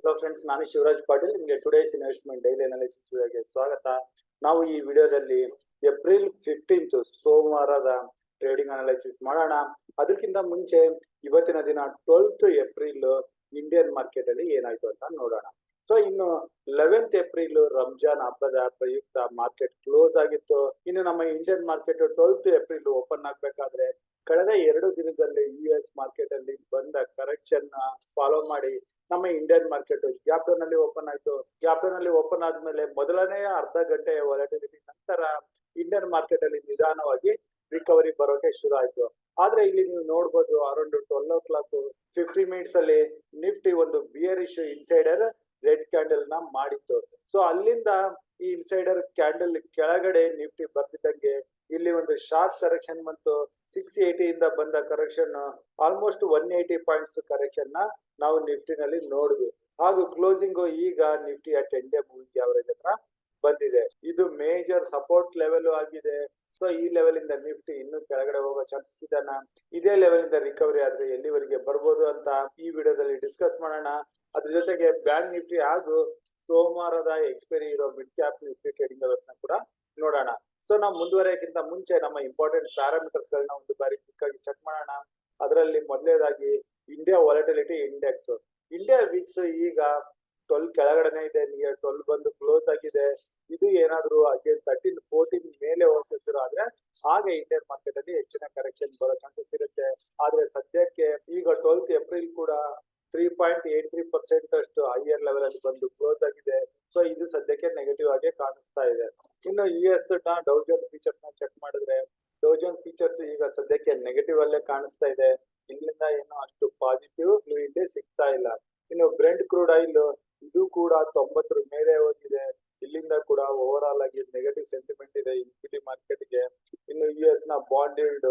Hello friends, ನಾನು ಶಿವರಾಜ್ ಪಾಟೀಲ್. ನಿಮಗೆ today's investment daily analysis ವಿಡಿಯೋಗೆ ಸ್ವಾಗತ. ನಾವು ಈ ವಿಡಿಯೋದಲ್ಲಿ ಏಪ್ರಿಲ್ 15 ಸೋಮವಾರದ ಟ್ರೇಡಿಂಗ್ ಅನಾಲಿಸಿಸ್ ಮಾಡೋಣ. ಅದಕ್ಕಿಂತ ಮುಂಚೆ ಇವತ್ತಿನ ದಿನ 12th ಏಪ್ರಿಲ್ ಇಂಡಿಯನ್ ಮಾರ್ಕೆಟ್ ಅಲ್ಲಿ ಏನಾಯ್ತು ಅಂತ ನೋಡೋಣ. ಸೊ ಇನ್ನು 11th ಏಪ್ರಿಲ್ ರಂಜಾನ್ ಹಬ್ಬದ ಪ್ರಯುಕ್ತ ಮಾರ್ಕೆಟ್ ಕ್ಲೋಸ್ ಆಗಿತ್ತು. ಇನ್ನು ನಮ್ಮ Indian market 12th April open ಆಗ್ಬೇಕಾದ್ರೆ ಕಳೆದ 2 ದಿನದಲ್ಲಿ US ಮಾರ್ಕೆಟ್ ಅಲ್ಲಿ ಬಂದ ಕರೆಕ್ಷನ್ ಫಾಲೋ ಮಾಡಿ ನಮ್ಮ ಇಂಡಿಯನ್ ಮಾರ್ಕೆಟ್ ಗ್ಯಾಪ್ ಡೌನ್ ಅಲ್ಲಿ ಓಪನ್ ಆಯ್ತು. ಗ್ಯಾಪ್ ಡೌನ್ ಅಲ್ಲಿ ಓಪನ್ ಆದ್ಮೇಲೆ ಮೊದಲನೇ ಅರ್ಧ ಗಂಟೆ ವಾಲಟಿಲಿಟಿ ನಂತರ ಇಂಡಿಯನ್ ಮಾರ್ಕೆಟ್ ಅಲ್ಲಿ ನಿಧಾನವಾಗಿ ರಿಕವರಿ ಬರೋಕೆ ಶುರು ಆಯ್ತು. ಆದ್ರೆ ಇಲ್ಲಿ ನೀವು ನೋಡಬಹುದು ಅರೌಂಡ್ 12:50 ಮಿನಿಟ್ಸ್ ಅಲ್ಲಿ ನಿಫ್ಟಿ ಒಂದು ಬಿಯರಿಶ್ ಇನ್ಸೈಡರ್ ರೆಡ್ ಕ್ಯಾಂಡಲ್ ನ ಮಾಡಿತ್ತು. ಸೊ ಅಲ್ಲಿಂದ ಈ ಇನ್ಸೈಡರ್ ಕ್ಯಾಂಡಲ್ ಕೆಳಗಡೆ ನಿಫ್ಟಿ ಬರ್ತಿದ್ದಂಗೆ ಇಲ್ಲಿ ಒಂದು ಶಾರ್ಪ್ ಕರೆಕ್ಷನ್ ಮತ್ತು 680 ಇಂದ ಬಂದ ಕರೆಕ್ಷನ್ ಆಲ್ಮೋಸ್ಟ್ 180 ಪಾಯಿಂಟ್ಸ್ ಕರೆಕ್ಷನ್ ನ ನಾವು ನಿಫ್ಟಿನಲ್ಲಿ ನೋಡಿದ್ವಿ. ಹಾಗೂ ಕ್ಲೋಸಿಂಗ್ ಈಗ ನಿಫ್ಟಿಯ 10-day ಮೂವಿಂಗ್ ಆವರೇಜ್ ಹತ್ರ ಬಂದಿದೆ. ಇದು ಮೇಜರ್ ಸಪೋರ್ಟ್ ಲೆವೆಲ್ ಆಗಿದೆ. ಸೊ ಈ ಲೆವೆಲ್ ಇಂದ ನಿಫ್ಟಿ ಇನ್ನು ಕೆಳಗಡೆ ಹೋಗೋ ಚಾನ್ಸಸ್ ಇದನ್ನ ಇದೇ ಲೆವೆಲ್ ಇಂದ ರಿಕವರಿ ಆದ್ರೆ ಎಲ್ಲಿವರೆಗೆ ಬರ್ಬೋದು ಅಂತ ಈ ವಿಡಿಯೋದಲ್ಲಿ ಡಿಸ್ಕಸ್ ಮಾಡೋಣ. ಅದ್ರ ಜೊತೆಗೆ ಬ್ಯಾಂಕ್ ನಿಫ್ಟಿ ಹಾಗೂ ಸೋಮವಾರದ ಎಕ್ಸ್ಪೈರಿ ಇರೋ mid cap Nifty trading hours ನ ಕೂಡ ನೋಡೋಣ. ಸೊ ನಾವು ಮುಂದುವರೆಯಕ್ಕಿಂತ ಮುಂಚೆ ನಮ್ಮ ಇಂಪಾರ್ಟೆಂಟ್ ಪ್ಯಾರಾಮೀಟರ್ಸ್ ಗಳನ್ನ ಒಂದು ಬಾರಿ ಕ್ವಿಕ್ ಆಗಿ ಚೆಕ್ ಮಾಡೋಣ. ಅದರಲ್ಲಿ ಮೊದಲನೇದಾಗಿ India volatility index. India Vicks ಈಗ 12 ಕೆಳಗಡೆನೆ ಇದೆ, ನಿಯರ್ 12 ಬಂದು ಕ್ಲೋಸ್ ಆಗಿದೆ. ಇದು ಏನಾದ್ರು ಅಗೇನ್ 13-14 ಮೇಲೆ ಹೋಗಕ್ಕೆ ಶುರು ಆದ್ರೆ ಆಗ ಇಂಡಿಯನ್ ಮಾರ್ಕೆಟ್ ಅಲ್ಲಿ ಹೆಚ್ಚಿನ ಕರೆಕ್ಷನ್ ಬರೋ ಚಾನ್ಸಸ್ ಇರುತ್ತೆ. ಆದ್ರೆ ಸದ್ಯಕ್ಕೆ ಈಗ 12th ಏಪ್ರಿಲ್ ಕೂಡ 3.83% ಅಷ್ಟು ಹೈಯರ್ ಲೆವೆಲ್ ಅಲ್ಲಿ ಬಂದು ಕ್ಲೋಸ್ ಆಗಿದೆ. ಸೊ ಇದು ಸದ್ಯಕ್ಕೆ ನೆಗೆಟಿವ್ ಆಗಿ ಕಾಣಿಸ್ತಾ ಇದೆ. ಇನ್ನು US ನ ಡೌ ಜೋನ್ಸ್ ಫೀಚರ್ಸ್ ನ ಚೆಕ್ ಮಾಡಿದ್ರೆ ಡೌ ಜೋನ್ಸ್ ಫೀಚರ್ಸ್ ಈಗ ಸದ್ಯಕ್ಕೆ ನೆಗೆಟಿವ್ ಅಲ್ಲೇ ಕಾಣಿಸ್ತಾ ಇದೆ. ಇಲ್ಲಿಂದ ಏನು ಅಷ್ಟು ಪಾಸಿಟಿವ್ ಇಲ್ಲಿ ಸಿಗ್ತಾ ಇಲ್ಲ. ಇನ್ನು ಬ್ರೆಂಟ್ ಕ್ರೂಡ್ ಆಯಿಲ್ ಇದು ಕೂಡ 90 ಮೇಲೆ ಹೋಗಿದೆ. ಇಲ್ಲಿಂದ ಕೂಡ ಓವರ್ ಆಲ್ ಆಗಿ ನೆಗೆಟಿವ್ ಸೆಂಟಿಮೆಂಟ್ ಇದೆ ಇಕ್ವಿಟಿ ಮಾರ್ಕೆಟ್ ಗೆ. ಇನ್ನು US ನ ಬಾಂಡ್ ಯೀಲ್ಡ್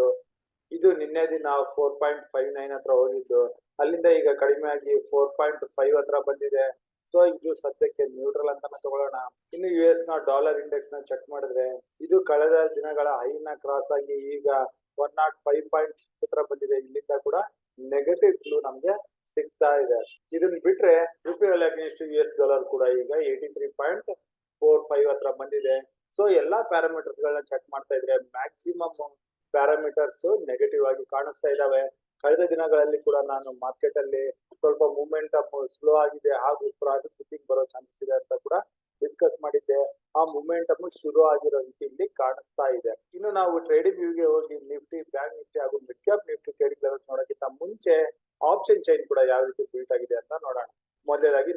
ಇದು ನಿನ್ನೆ ದಿನ 4.59 ಹತ್ರ ಹೋಗಿದ್ದು, ಅಲ್ಲಿಂದ ಈಗ ಕಡಿಮೆ ಆಗಿ 4.5 ಹತ್ರ ಬಂದಿದೆ. ಸೊ ಇದು ಸದ್ಯಕ್ಕೆ ನ್ಯೂಟ್ರಲ್ ಅಂತ ತಗೊಳ್ಳೋಣ. ಇನ್ನು US ನ ಡಾಲರ್ ಇಂಡೆಕ್ಸ್ ನ ಚೆಕ್ ಮಾಡಿದ್ರೆ ಇದು ಕಳೆದ ದಿನಗಳ ಹೈನ ಕ್ರಾಸ್ ಆಗಿ ಈಗ 105 ಪಾಯಿಂಟ್ ಹತ್ರ ಬಂದಿದೆ. ಇಲ್ಲಿಂದ ಕೂಡ ನೆಗೆಟಿವ್ ಫ್ಲೂ ನಮ್ಗೆ ಸಿಗ್ತಾ ಇದೆ. ಇದನ್ನ ಬಿಟ್ರೆ ರುಪಿ ಅಗೇನ್ಸ್ಟ್ US ಡಾಲರ್ ಕೂಡ ಈಗ 83.45 ಹತ್ರ ಬಂದಿದೆ. ಸೊ ಎಲ್ಲಾ ಪ್ಯಾರಾಮೀಟರ್ಸ್ ಗಳನ್ನ ಚೆಕ್ ಮಾಡ್ತಾ ಇದ್ರೆ ಮ್ಯಾಕ್ಸಿಮಮ್ ಪ್ಯಾರಾಮೀಟರ್ಸ್ ನೆಗೆಟಿವ್ ಆಗಿ ಕಾಣಿಸ್ತಾ ಇದಾವೆ. ಕಳೆದ ದಿನಗಳಲ್ಲಿ ಕೂಡ ನಾನು ಮಾರ್ಕೆಟ್ ಅಲ್ಲಿ ಸ್ವಲ್ಪ ಮೂವ್ಮೆಂಟಮ್ ಸ್ಲೋ ಆಗಿದೆ ಹಾಗೂ ಪ್ರಾಫಿಟ್ ಬುಕಿಂಗ್ ಬರೋ ಚಾನ್ಸಸ್ ಇದೆ ಅಂತ ಕೂಡ ಡಿಸ್ಕಸ್ ಮಾಡಿದ್ದೆ. ಆ ಮೂವ್ಮೆಂಟಮ್ ಶುರು ಆಗಿರೋ ರೀತಿ ಇಲ್ಲಿ ಕಾಣಿಸ್ತಾ ಇದೆ. ಇನ್ನು ನಾವು ಟ್ರೇಡಿಂಗ್ ವ್ಯೂಗೆ ಹೋಗಿ ನಿಫ್ಟಿ, ಬ್ಯಾಂಕ್ ನಿಫ್ಟಿ ಹಾಗೂ mid cap Nifty trading levels ನೋಡೋಕ್ಕಿಂತ ಮುಂಚೆ ಆಪ್ಷನ್ ಚೈನ್ ಕೂಡ ಯಾವ ರೀತಿ ಬಿಲ್ಟ್ ಆಗಿದೆ ಅಂತ ನೋಡೋಣ. ಮೊದಲಾಗಿ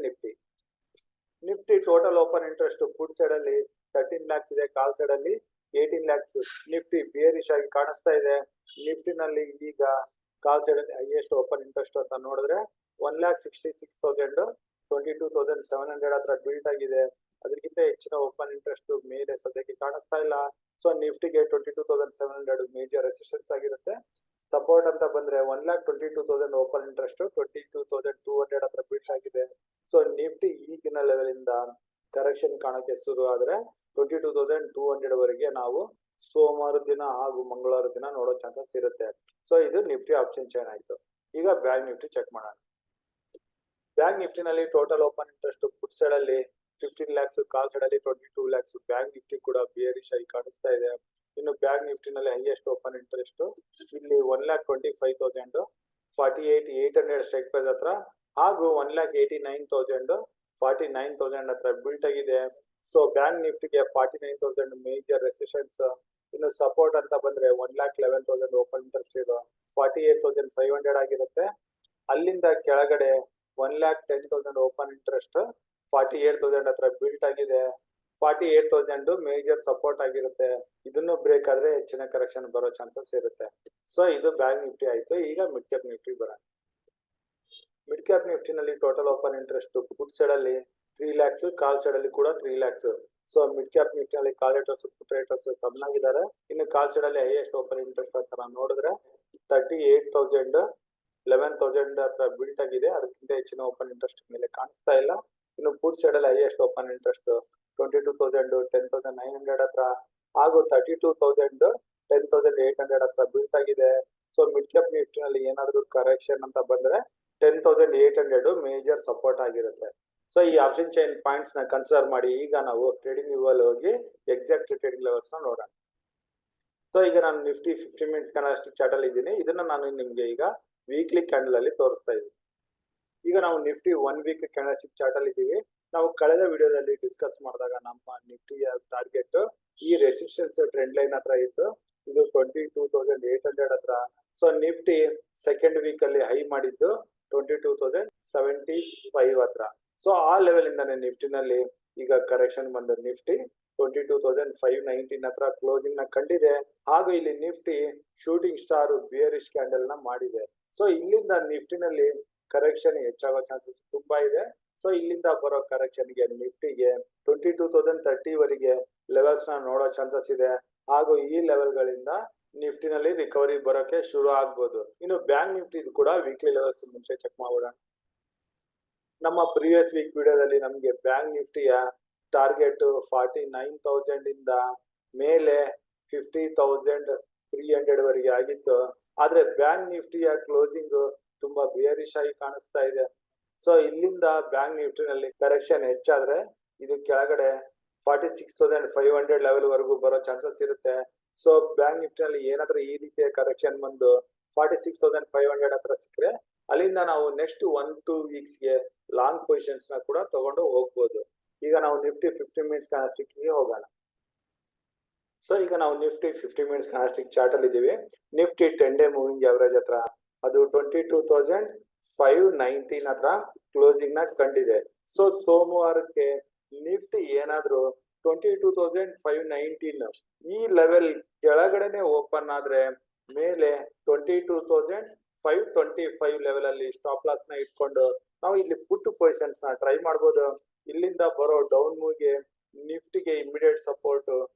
Nifty total open interest put side ಅಲ್ಲಿ 13 lakhs ಇದೆ, ಕಾಲ್ ಸೈಡ್ ಅಲ್ಲಿ 18 lakhs. ನಿಫ್ಟಿ ಬೇರಿಶ್ ಆಗಿ ಕಾಣಿಸ್ತಾ ಇದೆ. ನಿಫ್ಟಿನಲ್ಲಿ ಈಗ ಕಾಲ್ ಸೈಡ್ ಅಲ್ಲಿ ಹೈಯೆಸ್ಟ್ ಓಪನ್ ಇಂಟ್ರೆಸ್ಟ್ ಅಂತ ನೋಡಿದ್ರೆ 1,66,000 22,700 ಹತ್ರ ಬಿಲ್ಟ್ ಆಗಿದೆ. ಅದಕ್ಕಿಂತ ಹೆಚ್ಚಿನ ಓಪನ್ ಇಂಟ್ರೆಸ್ಟ್ ಮೇಲೆ ಸದ್ಯಕ್ಕೆ ಕಾಣಿಸ್ತಾ ಇಲ್ಲ. ಸೊ ನಿಫ್ಟಿಗೆ 22,700 ಮೇಜರ್ ರೆಸಿಸ್ಟೆನ್ಸ್ ಆಗಿರುತ್ತೆ. ಸಪೋರ್ಟ್ ಅಂತ ಬಂದ್ರೆ 1,22,000 ಓಪನ್ ಇಂಟ್ರೆಸ್ಟ್ 22,200 ಹತ್ರ ಬಿಲ್ಟ್ ಆಗಿದೆ. ಸೊ ನಿಫ್ಟಿ ಈಗಿನ ಲೆವೆಲ್ ಇಂದ ಕರೆಕ್ಷನ್ ಕಾಣಕ್ಕೆ ಶುರು ಆದ್ರೆ 22,200 ವರೆಗೆ ನಾವು ಸೋಮವಾರ ದಿನ ಹಾಗೂ ಮಂಗಳವಾರ ದಿನ ನೋಡೋ ಚಾನ್ಸಸ್ ಇರುತ್ತೆ. ಸೊ ಇದು ನಿಫ್ಟಿ ಆಪ್ಷನ್ ಚೈನ್ ಆಯ್ತು. ಈಗ ಬ್ಯಾಂಕ್ ನಿಫ್ಟಿ ಚೆಕ್ ಮಾಡೋಣ. ಬ್ಯಾಂಕ್ ನಿಫ್ಟಿನಲ್ಲಿ total open interest put side ಅಲ್ಲಿ 15 lakhs, ಕಾಲ್ ಸೈಡ್ ಅಲ್ಲಿ 22 lakhs. ಬ್ಯಾಂಕ್ ನಿಫ್ಟಿ ಕೂಡ ಬೇರಿಶ್ ಆಗಿ ಕಾಣಿಸ್ತಾ ಇದೆ. ಇನ್ನು ಬ್ಯಾಂಕ್ ನಿಫ್ಟಿನಲ್ಲಿ ಹೈಯೆಸ್ಟ್ ಓಪನ್ ಇಂಟ್ರೆಸ್ಟ್ ಇಲ್ಲಿ 1,25,000 48,800 ಸ್ಟ್ರೈಕ್ ಪ್ರೈಸ್ ಹತ್ರ ಹಾಗೂ 1,89,000 49,000 ಹತ್ರ ಬಿಲ್ಟ್ ಆಗಿದೆ. ಸೊ ಬ್ಯಾಂಕ್ ನಿಫ್ಟಿಗೆ 49,000 ಮೇಜರ್ ರೆಸಿಸ್ಟೆನ್ಸ್. ಇನ್ನು ಸಪೋರ್ಟ್ ಅಂತ ಬಂದ್ರೆ 1,11,000 ಓಪನ್ ಇಂಟ್ರೆಸ್ಟ್ ಇರೋ 48,500 ಆಗಿರುತ್ತೆ. ಅಲ್ಲಿಂದ ಕೆಳಗಡೆ 1,10,000 ಓಪನ್ ಇಂಟ್ರೆಸ್ಟ್ 48,000 ಹತ್ರ ಬಿಲ್ಟ್ ಆಗಿದೆ. 48,000 ಮೇಜರ್ ಸಪೋರ್ಟ್ ಆಗಿರುತ್ತೆ. ಇದನ್ನು ಬ್ರೇಕ್ ಆದ್ರೆ ಹೆಚ್ಚಿನ ಕರೆಕ್ಷನ್ ಬರೋ ಚಾನ್ಸಸ್ ಇರುತ್ತೆ. ಸೊ ಇದು ಬ್ಯಾಂಕ್ ನಿಫ್ಟಿ ಆಯ್ತು. ಈಗ ಮಿಡ್ ಕ್ಯಾಪ್ ನಿಫ್ಟಿ ಬರೋಣ. ಮಿಡ್ ಕ್ಯಾಪ್ ನಿಫ್ಟಿನಲ್ಲಿ total open interest put side ಅಲ್ಲಿ 3 lakhs, ಕಾಲ್ ಸೈಡ್ ಅಲ್ಲಿ ಕೂಡ 3 lakhs. ಸೊ ಮಿಡ್ ಕ್ಯಾಪ್ ನಿಫ್ಟಿನಲ್ಲಿ ಕಾಲ್ ರೇಟರ್ಸ್ ಪುಟ್ ರೇಟರ್ಸ್ ಸಮನಾಗಿದ್ದಾರೆ. ಇನ್ನು ಕಾಲ್ ಸೈಡ್ ಅಲ್ಲಿ ಹೈಯೆಸ್ಟ್ ಓಪನ್ ಇಂಟ್ರೆಸ್ಟ್ ಅಂತ ನೋಡಿದ್ರೆ 38,000 11,000 ಹತ್ರ ಬಿಲ್ಟ್ ಆಗಿದೆ. ಅದಕ್ಕಿಂತ ಹೆಚ್ಚಿನ ಓಪನ್ ಇಂಟ್ರೆಸ್ಟ್ ಮೇಲೆ ಕಾಣಿಸ್ತಾ ಇಲ್ಲ. ಇನ್ನು ಫುಡ್ ಸೈಡ್ ಅಲ್ಲಿ ಹೈಯೆಸ್ಟ್ ಓಪನ್ ಇಂಟ್ರೆಸ್ಟ್ 22,000 10,900 ಹತ್ರ ಹಾಗೂ 32,000 10,800 ಹತ್ರ ಬಿಲ್ಟ್ ಆಗಿದೆ. ಸೊ ಸೊ ಮಿಡ್ ಕ್ಯಾಪ್ ನಿಫ್ಟಿನಲ್ಲಿ ಏನಾದ್ರು ಕರೆಕ್ಷನ್ ಅಂತ ಬಂದ್ರೆ 10,800 ಮೇಜರ್ ಸಪೋರ್ಟ್ ಆಗಿರುತ್ತೆ. ಸೊ ಈ ಆಪ್ಷನ್ ಚೈನ್ ಪಾಯಿಂಟ್ಸ್ ನ ಕನ್ಸಿಡರ್ ಮಾಡಿ ಈಗ ನಾವು ಟ್ರೇಡಿಂಗ್ ವ್ಯೂ ಅಲ್ಲಿ ಹೋಗಿ ಎಕ್ಸಾಕ್ಟ್ ಟ್ರೇಡಿಂಗ್ ಲೆವೆಲ್ಸ್ ನ ನೋಡೋಣ. ಸೊ ಈಗ ನಾನು ನಿಫ್ಟಿ 50 ಮಿನಿಟ್ಸ್ ಕ್ಯಾಂಡಲ್ಸ್ಟಿಕ್ ಚಾರ್ಟ್ ಅಲ್ಲಿ ಇದ್ದೀನಿ. ಇದನ್ನ ನಾನು ನಿಮ್ಗೆ ಈಗ ವೀಕ್ಲಿ ಕ್ಯಾಂಡಲ್ ಅಲ್ಲಿ ತೋರಿಸ್ತಾ ಇದ್ದೀನಿ. ಈಗ ನಾವು ನಿಫ್ಟಿ 1 ವೀಕ್ ಕ್ಯಾಂಡಲ್ಸ್ಟಿಕ್ ಚಾರ್ಟ್ ಅಲ್ಲಿ ಇದ್ದೀವಿ. ನಾವು ಕಳೆದ ವಿಡಿಯೋದಲ್ಲಿ ಡಿಸ್ಕಸ್ ಮಾಡಿದಾಗ ನಮ್ಮ ನಿಫ್ಟಿಯ ಟಾರ್ಗೆಟ್ ಈ ರೆಸಿಸ್ಟೆನ್ಸ್ ಟ್ರೆಂಡ್ ಲೈನ್ ಹತ್ರ ಇತ್ತು. ಇದು 22,800 ಹತ್ರ. ಸೊ ನಿಫ್ಟಿ ಸೆಕೆಂಡ್ ವೀಕ್ ಅಲ್ಲಿ ಹೈ ಮಾಡಿದ್ದು 22,075 ಹತ್ರ. ಸೊ ಆ ಲೆವೆಲ್ ಇಂದಾನೆ ನಿಫ್ಟಿನಲ್ಲಿ ಈಗ ಕರೆಕ್ಷನ್ ಬಂದ ನಿಫ್ಟಿ 22,519 ಹತ್ರ ಕ್ಲೋಸಿಂಗ್ ನ ಕಂಡಿದೆ. ಹಾಗೂ ಇಲ್ಲಿ ನಿಫ್ಟಿ ಶೂಟಿಂಗ್ ಸ್ಟಾರ್ ಬಿಯರಿಶ್ ಕ್ಯಾಂಡಲ್ ನ ಮಾಡಿದೆ. ಸೊ ಇಲ್ಲಿಂದ ನಿಫ್ಟಿನಲ್ಲಿ ಕರೆಕ್ಷನ್ ಹೆಚ್ಚಾಗೋ ಚಾನ್ಸಸ್ ತುಂಬಾ ಇದೆ. ಸೊ ಇಲ್ಲಿಂದ ಬರೋ ಕರೆಕ್ಷನ್ ಗೆ ನಿಫ್ಟಿಗೆ 22,030 ವರೆಗೆ ಲೆವೆಲ್ಸ್ ನ ನೋಡೋ ಚಾನ್ಸಸ್ ಇದೆ. ಹಾಗೂ ಈ ಲೆವೆಲ್ ಗಳಿಂದ ನಿಫ್ಟಿನಲ್ಲಿ ರಿಕವರಿ ಬರೋಕೆ ಶುರು ಆಗ್ಬೋದು. ಇನ್ನು ಬ್ಯಾಂಕ್ ನಿಫ್ಟಿ ಕೂಡ ವೀಕ್ಲಿ ಲೆವೆಲ್ಸ್ ಮುಂಚೆ ಚೆಕ್ ಮಾಡೋಣ. ನಮ್ಮ ಪ್ರೀವಿಯಸ್ ವೀಕ್ ವಿಡಿಯೋದಲ್ಲಿ ನಮಗೆ ಬ್ಯಾಂಕ್ ನಿಫ್ಟಿಯ ಟಾರ್ಗೆಟ್ 49,000 ಇಂದ ಮೇಲೆ 50,300 ವರೆಗೆ ಆಗಿತ್ತು. ಆದ್ರೆ ಬ್ಯಾಂಕ್ ನಿಫ್ಟಿಯ ಕ್ಲೋಸಿಂಗ್ ತುಂಬಾ ಬೇರಿಶ್ ಆಗಿ ಕಾಣಿಸ್ತಾ ಇದೆ. ಸೊ ಇಲ್ಲಿಂದ ಬ್ಯಾಂಕ್ ನಿಫ್ಟಿನಲ್ಲಿ ಕರೆಕ್ಷನ್ ಹೆಚ್ಚಾದ್ರೆ ಇದು ಕೆಳಗಡೆ 46,500 ಲೆವೆಲ್ ವರೆಗೂ ಬರೋ ಚಾನ್ಸಸ್ ಇರುತ್ತೆ. ಸೊ ಬ್ಯಾಂಕ್ ನಿಫ್ಟಿನಲ್ಲಿ ಏನಾದ್ರೂ ಈ ರೀತಿಯ ಕರೆಕ್ಷನ್ ಬಂದು 46,500 ಹತ್ರ ಸಿಕ್ಕರೆ ಅಲ್ಲಿಂದ ನಾವು ನೆಕ್ಸ್ಟ್ 1-2 ವೀಕ್ಸ್ ಗೆ ಲಾಂಗ್ ಪೊಸಿಷನ್ಸ್ ನ ಕೂಡ ತಗೊಂಡು ಹೋಗ್ಬೋದು. ಈಗ ನಾವು ನಿಫ್ಟಿ 50 ಮಿನಿಟ್ಸ್ ಕ್ಯಾಂಡಲ್ಸ್ಟಿಕ್ ಗೆ ಹೋಗೋಣ. ಸೊ ಈಗ ನಾವು ನಿಫ್ಟಿ 50 ಮಿನಿಟ್ಸ್ ಕ್ಯಾಂಡಲ್ಸ್ಟಿಕ್ ಚಾರ್ಟ್ ಅಲ್ಲಿ ಇದ್ದೀವಿ. ನಿಫ್ಟಿ 10 ಡೇ ಮೂವಿಂಗ್ ಅವರೇಜ್ ಹತ್ರ ಅದು 22,519 ಹತ್ರ ಕ್ಲೋಸಿಂಗ್ ನ ಕಂಡಿದೆ. ಸೊ ಸೋಮವಾರಕ್ಕೆ ನಿಫ್ಟಿ ಏನಾದ್ರು 22,519 ಈ ಲೆವೆಲ್ ಕೆಳಗಡೆನೆ ಓಪನ್ ಆದ್ರೆ ಮೇಲೆ 22,525 ಲೆವೆಲ್ ಅಲ್ಲಿ ಸ್ಟಾಪ್ ಲಾಸ್ ನ ಇಟ್ಕೊಂಡು ನಾವು ಇಲ್ಲಿ ಪುಟ್ ಪೊಸಿಷನ್ಸ್ ನ ಟ್ರೈ ಮಾಡಬಹುದು. ಇಲ್ಲಿಂದ ಬರೋ ಡೌನ್ ಮೂವ್ಗೆ ನಿಫ್ಟಿಗೆ ಇಮಿಡಿಯೇಟ್ ಸಪೋರ್ಟ್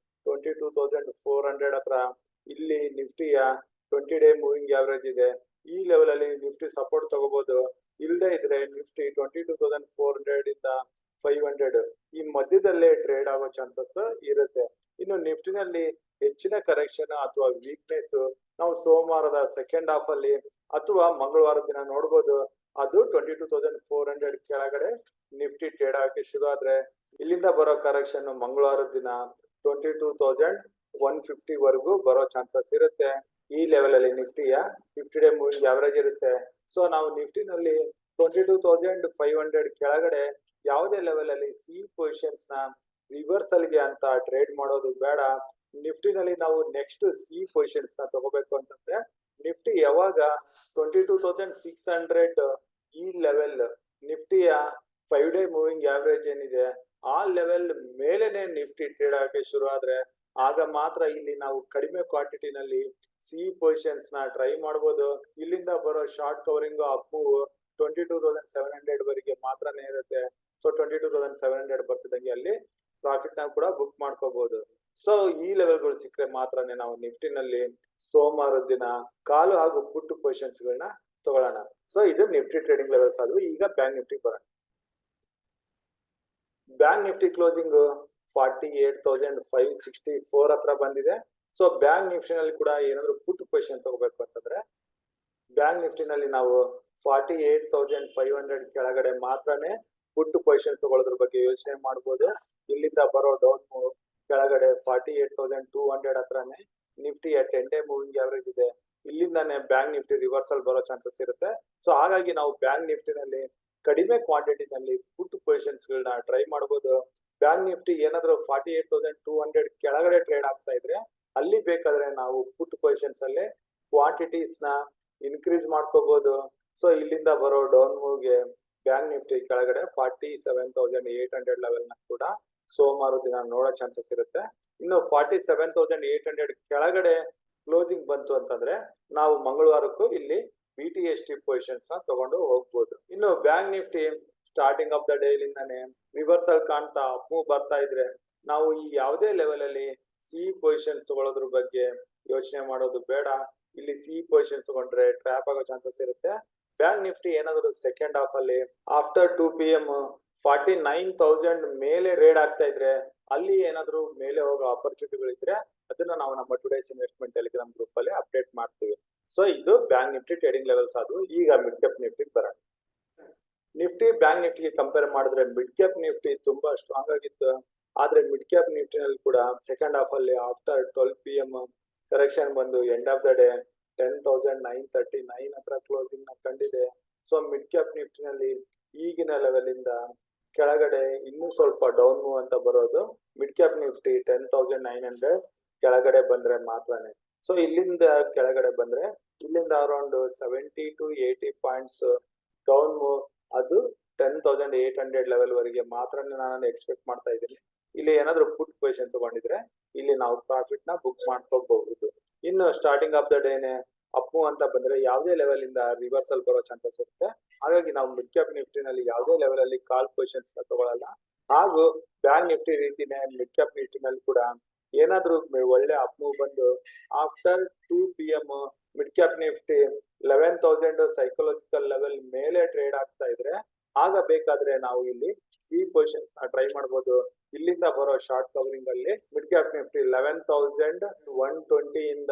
22,400 ಹತ್ರ. ಇಲ್ಲಿ ನಿಫ್ಟಿಯ 20 ಡೇ ಮೂವಿಂಗ್ ಅವರೇಜ್ ಇದೆ. ಈ ಲೆವೆಲ್ ಅಲ್ಲಿ ನಿಫ್ಟಿ ಸಪೋರ್ಟ್ ತಗೋಬಹುದು. ಇಲ್ಲದೆ ಇದ್ರೆ ನಿಫ್ಟಿ 22,400 ಇಂದ 500 ಈ ಮಧ್ಯದಲ್ಲೇ ಟ್ರೇಡ್ ಆಗೋ ಚಾನ್ಸಸ್ ಇರುತ್ತೆ. ಇನ್ನು ನಿಫ್ಟಿನಲ್ಲಿ ಹೆಚ್ಚಿನ ಕರೆಕ್ಷನ್ ಅಥವಾ ವೀಕ್ನೆಸ್ ನಾವು ಸೋಮವಾರದ ಸೆಕೆಂಡ್ ಹಾಫ್ ಅಲ್ಲಿ ಅಥವಾ ಮಂಗಳವಾರ ದಿನ ನೋಡಬಹುದು. ಅದು 22,400 ಕೆಳಗಡೆ ನಿಫ್ಟಿ ಟ್ರೇಡ್ ಆಗಕ್ಕೆ ಶುರು ಆದ್ರೆ ಇಲ್ಲಿಂದ ಬರೋ ಕರೆಕ್ಷನ್ ಮಂಗಳವಾರದ ದಿನ 22,150 ವರೆಗೂ ಬರೋ ಚಾನ್ಸಸ್ ಇರುತ್ತೆ. ಈ ಲೆವೆಲ್ ಅಲ್ಲಿ ನಿಫ್ಟಿಯ 50 ಡೇ ಮೂವಿಂಗ್ ಅವರೇಜ್ ಇರುತ್ತೆ. ಸೊ ನಾವು ನಿಫ್ಟಿನಲ್ಲಿ 22,500 ಕೆಳಗಡೆ ಯಾವುದೇ ಲೆವೆಲ್ ಅಲ್ಲಿ ಸಿ ಪೊಸಿಷನ್ಸ್ ನ ರಿವರ್ಸಲ್ ಗೆ ಅಂತ ಟ್ರೇಡ್ ಮಾಡೋದು ಬೇಡ. ನಿಫ್ಟಿನಲ್ಲಿ ನಾವು ನೆಕ್ಸ್ಟ್ ಸಿ ಪೊಸಿಷನ್ಸ್ ನ ತಗೋಬೇಕು ಅಂತಂದ್ರೆ ನಿಫ್ಟಿ ಯಾವಾಗ 22,600 ಈ ಲೆವೆಲ್ ನಿಫ್ಟಿಯ 5 ಡೇ ಮೂವಿಂಗ್ ಅವರೇಜ್ ಏನಿದೆ ಆ ಲೆವೆಲ್ ಮೇಲೆನೆ ನಿಫ್ಟಿ ಟ್ರೇಡ್ ಆಗಕ್ಕೆ ಶುರು ಆದ್ರೆ ಆಗ ಮಾತ್ರ ಇಲ್ಲಿ ನಾವು ಕಡಿಮೆ ಕ್ವಾಂಟಿಟಿನಲ್ಲಿ ಸಿ ಪೊಸಿಷನ್ಸ್ ನ ಟ್ರೈ ಮಾಡಬಹುದು. ಇಲ್ಲಿಂದ ಬರೋ ಶಾರ್ಟ್ ಕವರಿಂಗ್ ಅಪ್ ಮೂವ್ 22,700 ವರೆಗೆ ಮಾತ್ರನೇ ಇರುತ್ತೆ. ಸೊ 22,700 ಬರ್ತಿದಂಗೆ ಅಲ್ಲಿ ಪ್ರಾಫಿಟ್ ನ ಕೂಡ ಬುಕ್ ಮಾಡ್ಕೋಬಹುದು. ಸೊ ಈ ಲೆವೆಲ್ ಗಳು ಸಿಕ್ಕರೆ ಮಾತ್ರನೇ ನಾವು ನಿಫ್ಟಿನಲ್ಲಿ ಸೋಮವಾರದ ದಿನ ಕಾಲು ಹಾಗೂ ಪುಟ್ ಪೊಸಿಷನ್ಸ್ ಗಳನ್ನ ತಗೊಳ್ಳೋಣ. ಸೊ ಇದು ನಿಫ್ಟಿ ಟ್ರೇಡಿಂಗ್ ಲೆವೆಲ್ಸ್ ಆದ್ವು. ಈಗ ಬ್ಯಾಂಕ್ ನಿಫ್ಟಿ ಬರೋಣ. ಬ್ಯಾಂಕ್ ನಿಫ್ಟಿ ಕ್ಲೋಸಿಂಗ್ 48,564 ಹತ್ರ ಬಂದಿದೆ. ಸೊ ಬ್ಯಾಂಕ್ ನಿಫ್ಟಿನಲ್ಲಿ ಕೂಡ ಏನಾದ್ರು ಪುಟ್ ಪೊಸಿಷನ್ ತಗೋಬೇಕು ಅಂತಂದ್ರೆ ಬ್ಯಾಂಕ್ ನಿಫ್ಟಿನಲ್ಲಿ ನಾವು 48,500 ಕೆಳಗಡೆ ಮಾತ್ರನೇ ಪುಟ್ ಪೊಸಿಷನ್ ತಗೊಳ್ಳೋದ್ರ ಬಗ್ಗೆ ಯೋಚನೆ ಮಾಡಬಹುದು. ಇಲ್ಲಿಂದ ಬರೋ ಡೌನ್ ಮೂವ್ ಕೆಳಗಡೆ 48,200 ಹತ್ರನೇ ನಿಫ್ಟಿಯ 10 ಡೇ ಮೂವಿಂಗ್ ಅವರೇಜ್ ಇದೆ. ಇಲ್ಲಿಂದಾನೆ ಬ್ಯಾಂಕ್ ನಿಫ್ಟಿ ರಿವರ್ಸಲ್ ಬರೋ ಚಾನ್ಸಸ್ ಇರುತ್ತೆ. ಸೊ ಹಾಗಾಗಿ ನಾವು ಬ್ಯಾಂಕ್ ನಿಫ್ಟಿನಲ್ಲಿ ಕಡಿಮೆ ಕ್ವಾಂಟಿಟಿನಲ್ಲಿ ಪುಟ್ ಪೊಸಿಷನ್ಸ್ ಗಳನ್ನ ಟ್ರೈ ಮಾಡಬಹುದು. ಬ್ಯಾಂಕ್ ನಿಫ್ಟಿ ಏನಾದ್ರು 48,200 ಕೆಳಗಡೆ ಟ್ರೇಡ್ ಆಗ್ತಾ ಇದ್ರೆ ಅಲ್ಲಿ ಬೇಕಾದ್ರೆ ನಾವು ಪುಟ್ ಪೊಸಿಷನ್ಸ್ ಅಲ್ಲಿ ಕ್ವಾಂಟಿಟೀಸ್ ನ ಇನ್ಕ್ರೀಸ್ ಮಾಡ್ಕೋಬಹುದು. ಸೊ ಇಲ್ಲಿಂದ ಬರೋ ಡೌನ್ ಮೂವ್ಗೆ ಬ್ಯಾಂಕ್ ನಿಫ್ಟಿ ಕೆಳಗಡೆ 47,800 ಲೆವೆಲ್ ನ ಕೂಡ ಸೋಮವಾರ ದಿನ ನೋಡೋ ಚಾನ್ಸಸ್ ಇರುತ್ತೆ. ಇನ್ನು 47,800 ಕೆಳಗಡೆ ಕ್ಲೋಸಿಂಗ್ ಬಂತು ಅಂತಂದ್ರೆ ನಾವು ಮಂಗಳವಾರಕ್ಕೂ ಇಲ್ಲಿ BTST ಪೊಸಿಷನ್ಸ್ ನ ತಗೊಂಡು ಹೋಗ್ಬೋದು. ಇನ್ನು bank Nifty starting of the day ಇಂದಾನೆ ರಿವರ್ಸಲ್ ಕಾಣ್ತಾ ಅಪ್ ಮೂವ್ ಬರ್ತಾ ಇದ್ರೆ ನಾವು ಈ ಯಾವುದೇ ಲೆವೆಲ್ ಅಲ್ಲಿ ಸಿ ಪೊಸಿಷನ್ ತಗೊಳ್ಳೋದ್ರ ಬಗ್ಗೆ ಯೋಚನೆ ಮಾಡೋದು ಬೇಡ. ಇಲ್ಲಿ ಸಿ ಪೊಸಿಷನ್ ತಗೊಂಡ್ರೆ ಟ್ರ್ಯಾಪ್ ಆಗೋ ಚಾನ್ಸಸ್ ಇರುತ್ತೆ. ಬ್ಯಾಂಕ್ ನಿಫ್ಟಿ ಏನಾದ್ರು ಸೆಕೆಂಡ್ ಹಾಫ್ ಅಲ್ಲಿ ಆಫ್ಟರ್ 2 PM 49,000 ಮೇಲೆ ರೇಡ್ ಆಗ್ತಾ ಇದ್ರೆ ಅಲ್ಲಿ ಏನಾದ್ರು ಮೇಲೆ ಹೋಗೋ ಆಪರ್ಚುನಿಟಿಗಳಿದ್ರೆ ಅದನ್ನ ನಾವು ನಮ್ಮ ಟುಡೇಸ್ ಇನ್ವೆಸ್ಟ್ಮೆಂಟ್ ಟೆಲಿಗ್ರಾಮ್ ಗ್ರೂಪ್ ಅಲ್ಲಿ ಅಪ್ಡೇಟ್ ಮಾಡ್ತೀವಿ. ಸೊ ಇದು ಬ್ಯಾಂಕ್ ನಿಫ್ಟಿ ಟ್ರೇಡಿಂಗ್ ಲೆವೆಲ್ಸ್ ಆದವು. ಈಗ ಮಿಡ್ ಕ್ಯಾಪ್ ನಿಫ್ಟಿ ಬರೋಣ. ನಿಫ್ಟಿ ಬ್ಯಾಂಕ್ ನಿಫ್ಟಿಗೆ ಕಂಪೇರ್ ಮಾಡಿದ್ರೆ ಮಿಡ್ ಕ್ಯಾಪ್ ನಿಫ್ಟಿ ತುಂಬಾ ಸ್ಟ್ರಾಂಗ್ ಆಗಿತ್ತು. ಆದ್ರೆ ಮಿಡ್ ಕ್ಯಾಪ್ ನಿಫ್ಟಿನಲ್ಲಿ ಕೂಡ ಸೆಕೆಂಡ್ ಹಾಫ್ ಅಲ್ಲಿ ಆಫ್ಟರ್ 12 PM ಕರೆಕ್ಷನ್ ಬಂದು ಎಂಡ್ ಆಫ್ ದ ಡೇ 10,939 ಹತ್ರ ಕ್ಲೋಸಿಂಗ್ ನ ಕಂಡಿದೆ. ಸೊ ಮಿಡ್ ಕ್ಯಾಪ್ ನಿಫ್ಟಿನಲ್ಲಿ ಈಗಿನ ಲೆವೆಲ್ ಇಂದ ಕೆಳಗಡೆ ಇನ್ನೂ ಸ್ವಲ್ಪ ಡೌನ್ ಮೂವ್ ಅಂತ ಬರೋದು ಮಿಡ್ ಕ್ಯಾಪ್ ನಿಫ್ಟಿ 10,900 ಕೆಳಗಡೆ ಬಂದ್ರೆ ಮಾತ್ರನೇ. ಸೊ ಇಲ್ಲಿಂದ ಕೆಳಗಡೆ ಬಂದ್ರೆ ಇಲ್ಲಿಂದ around 70 to 80 points down move, ಅದು 10,800 ಲೆವೆಲ್ ವರೆಗೆ ಮಾತ್ರ ನಾನು ಎಕ್ಸ್ಪೆಕ್ಟ್ ಮಾಡ್ತಾ ಇದ್ದೀನಿ. ಇಲ್ಲಿ ಏನಾದ್ರು ಪುಟ್ ಪೊಸಿಷನ್ ತಗೊಂಡಿದ್ರೆ ಇಲ್ಲಿ ನಾವು ಪ್ರಾಫಿಟ್ ನ ಬುಕ್ ಮಾಡ್ಕೋಬಹುದು. ಇನ್ನು ಸ್ಟಾರ್ಟಿಂಗ್ ಆಫ್ ದ ಡೇನೆ ಅಪ್ ಅಂತ ಬಂದ್ರೆ ಯಾವುದೇ ಲೆವೆಲ್ ಇಂದ ರಿವರ್ಸಲ್ ಬರೋ ಚಾನ್ಸಸ್ ಇರುತ್ತೆ. ಹಾಗಾಗಿ ನಾವು ಮಿಡ್ ಕ್ಯಾಪ್ ನಿಫ್ಟಿನಲ್ಲಿ ಯಾವುದೇ ಲೆವೆಲ್ ಅಲ್ಲಿ ಕಾಲ್ ಪೊಸಿಷನ್ಸ್ ತಗೊಳ್ಳಲ್ಲ. ಹಾಗೂ ಬ್ಯಾಂಕ್ ನಿಫ್ಟಿ ರೀತಿನೇ ಮಿಡ್ ಕ್ಯಾಪ್ ನಿಫ್ಟಿನಲ್ಲಿ ಕೂಡ ಏನಾದ್ರೂ ಒಳ್ಳೆ ಅಪ್ ಮೂವ್ ಬಂದು after 2 PM mid cap Nifty 11,000 psychological level ಮೇಲೆ ಟ್ರೇಡ್ ಆಗ್ತಾ ಇದ್ರೆ ಆಗ ಬೇಕಾದ್ರೆ ನಾವು ಇಲ್ಲಿ ಈ ಪೊಸಿಷನ್ ಟ್ರೈ ಮಾಡಬಹುದು. ಇಲ್ಲಿಂದ ಬರೋ ಶಾರ್ಟ್ ಕವರಿಂಗ್ ಅಲ್ಲಿ ಮಿಡ್ ಕ್ಯಾಪ್ ನಿಫ್ಟಿ 11,120 ಇಂದ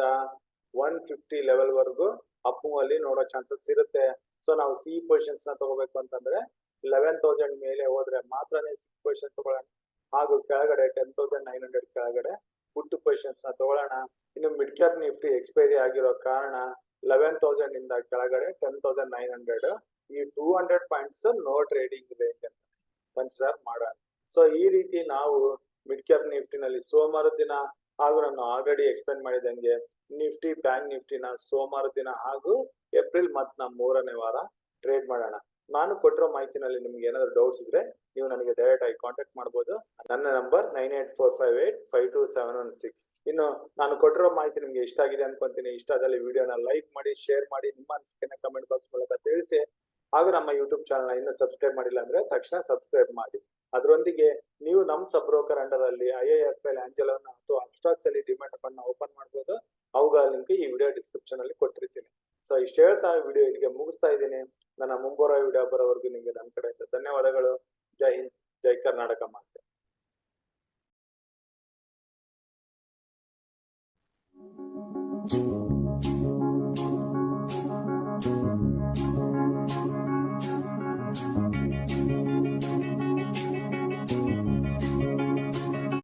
150 ಲೆವೆಲ್ ವರೆಗೂ ಅಪ್ ಮೂವ್ ಅಲ್ಲಿ ನೋಡೋ ಚಾನ್ಸಸ್ ಇರುತ್ತೆ. ಸೊ ನಾವು ಸಿ ಪೊಸಿಷನ್ಸ್ ನ ತಗೋಬೇಕು ಅಂತಂದ್ರೆ 11,000 ಮೇಲೆ ಹೋದ್ರೆ ಮಾತ್ರನೇ ಸಿ ಪೊಸಿಷನ್ ತಗೊಳ್ಳೋಣ. ಹಾಗೂ ಕೆಳಗಡೆ 10,900 ಕೆಳಗಡೆ ಪುಟ್ ಪೊಸಿಷನ್ಸ್ ನ ತಗೊಳ್ಳೋಣ. ಇನ್ನು ಮಿಡ್ ಕ್ಯಾಪ್ ನಿಫ್ಟಿ ಎಕ್ಸ್ಪೈರಿ ಆಗಿರೋ ಕಾರಣ 11,000 ಇಂದ ಕೆಳಗಡೆ 10,900 ಈ 200 ಪಾಯಿಂಟ್ಸ್ ನೋ ಟ್ರೇಡಿಂಗ್ ರೇಂಜ್ ಅಂತ ಕನ್ಸಿಡರ್ ಮಾಡೋಣ. ಸೊ ಈ ರೀತಿ ನಾವು ಮಿಡ್ ಕ್ಯಾಪ್ ನಿಫ್ಟಿನಲ್ಲಿ ಸೋಮವಾರದ ದಿನ ಹಾಗೂ ನಾನು ಆಲ್ರೆಡಿ ಎಕ್ಸ್ಪ್ಲೇನ್ ಮಾಡಿದಂಗೆ ನಿಫ್ಟಿ ಬ್ಯಾಂಕ್ ನಿಫ್ಟಿನ ಸೋಮವಾರದ ದಿನ ಹಾಗೂ ಏಪ್ರಿಲ್ ಮಂತ್ ನ 3ನೇ ವಾರ ಟ್ರೇಡ್ ಮಾಡೋಣ. ನಾನು ಕೊಟ್ಟಿರೋ ಮಾಹಿತಿನಲ್ಲಿ ನಿಮ್ಗೆ ಏನಾದ್ರು ಡೌಟ್ಸ್ ಇದ್ರೆ ನೀವು ನನಗೆ ಡೈರೆಕ್ಟ್ ಆಗಿ ಕಾಂಟ್ಯಾಕ್ಟ್ ಮಾಡಬಹುದು. ನನ್ನ ನಂಬರ್ 9845852716. ಇನ್ನು ನಾನು ಕೊಟ್ಟಿರೋ ಮಾಹಿತಿ ನಿಮ್ಗೆ ಇಷ್ಟ ಆಗಿದೆ ಅನ್ಕೊಂತೀನಿ. ಇಷ್ಟ ಆದಲ್ಲಿ ವಿಡಿಯೋನ ಲೈಕ್ ಮಾಡಿ, ಶೇರ್ ಮಾಡಿ, ನಿಮ್ಮ ಅನಿಸಿಕೆನ ಕಮೆಂಟ್ ಬಾಕ್ಸ್ ಮೂಲಕ ತಿಳಿಸಿ. ಹಾಗೂ ನಮ್ಮ ಯೂಟ್ಯೂಬ್ ಚಾನಲ್ ಇನ್ನೂ ಸಬ್ಸ್ಕ್ರೈಬ್ ಮಾಡಿಲ್ಲ ಅಂದ್ರೆ ತಕ್ಷಣ ಸಬ್ಸ್ಕ್ರೈಬ್ ಮಾಡಿ. ಅದರೊಂದಿಗೆ ನೀವು ನಮ್ಮ ಸಬ್ ಬ್ರೋಕರ್ ಅಂಡರ್ ಅಲ್ಲಿ IIFL, ಆಂಜೆಲೋನ ಅಥವಾ ಅಬ್ಸ್ಟ್ರಾಕ್ಸ್ ಅಲ್ಲಿ ಡಿಮ್ಯಾಟ್ ಅಕೌಂಟ್ ನ ಓಪನ್ ಮಾಡಬಹುದು. ಅವುಗಳ ಲಿಂಕ್ ಈ ವಿಡಿಯೋ ಡಿಸ್ಕ್ರಿಪ್ಷನ್ ಅಲ್ಲಿ ಕೊಟ್ಟಿರ್ತೀನಿ. ಸೊ ಇಷ್ಟು ಹೇಳ್ತಾ ವಿಡಿಯೋ ಇಲ್ಲಿಗೆ ಮುಗಿಸ್ತಾ ಇದ್ದೀನಿ. ನನ್ನ ಮುಂಬರೋ ವಿಡಿಯೋ ಬರೋವರೆಗೂ ನಿಮಗೆ ನನ್ನ ಕಡೆಯಿಂದ ಧನ್ಯವಾದಗಳು. ಜೈ ಹಿಂದ್, ಜೈ ಕರ್ನಾಟಕ.